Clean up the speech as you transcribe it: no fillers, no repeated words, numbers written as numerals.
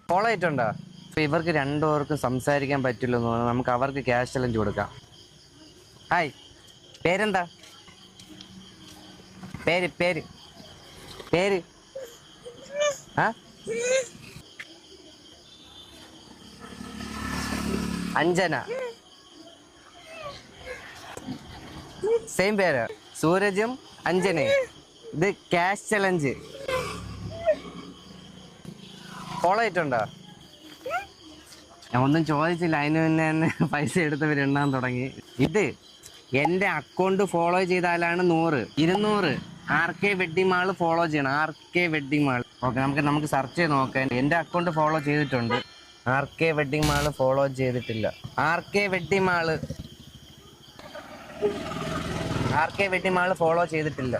Follow ആയിട്ടുണ്ടോ? അപ്പൊ ഇവർക്ക് രണ്ടുപേർക്കും സംസാരിക്കാൻ പറ്റില്ലെന്ന് തോന്നുന്നു. നമുക്ക് അവർക്ക് ക്യാഷ് ചലഞ്ച് കൊടുക്കാം. ഹായ്, പേരെന്താ? പേര് പേര് പേര് ആ അഞ്ജന. സെയിം പേര്, സൂരജും അഞ്ജനയും. ഇത് ക്യാഷ് ചലഞ്ച്. ഫോളോ ആയിട്ടുണ്ടോ? ഞാൻ ഒന്നും ചോദിച്ചില്ല, അതിന് പിന്നെ തന്നെ പൈസ എടുത്തവർ എണ്ണാൻ തുടങ്ങി. ഇത് എൻ്റെ അക്കൗണ്ട് ഫോളോ ചെയ്താലാണ് 100, 200. R K wedding mall follow ചെയ്യണം. R K wedding mall. Okay, നമുക്ക് സെർച്ച് ചെയ്ത് നോക്കാം. എൻ്റെ അക്കൗണ്ട് ഫോളോ ചെയ്തിട്ടുണ്ട്. R K wedding mall follow ചെയ്തിട്ടില്ല. R K wedding mall follow ചെയ്തിട്ടില്ല.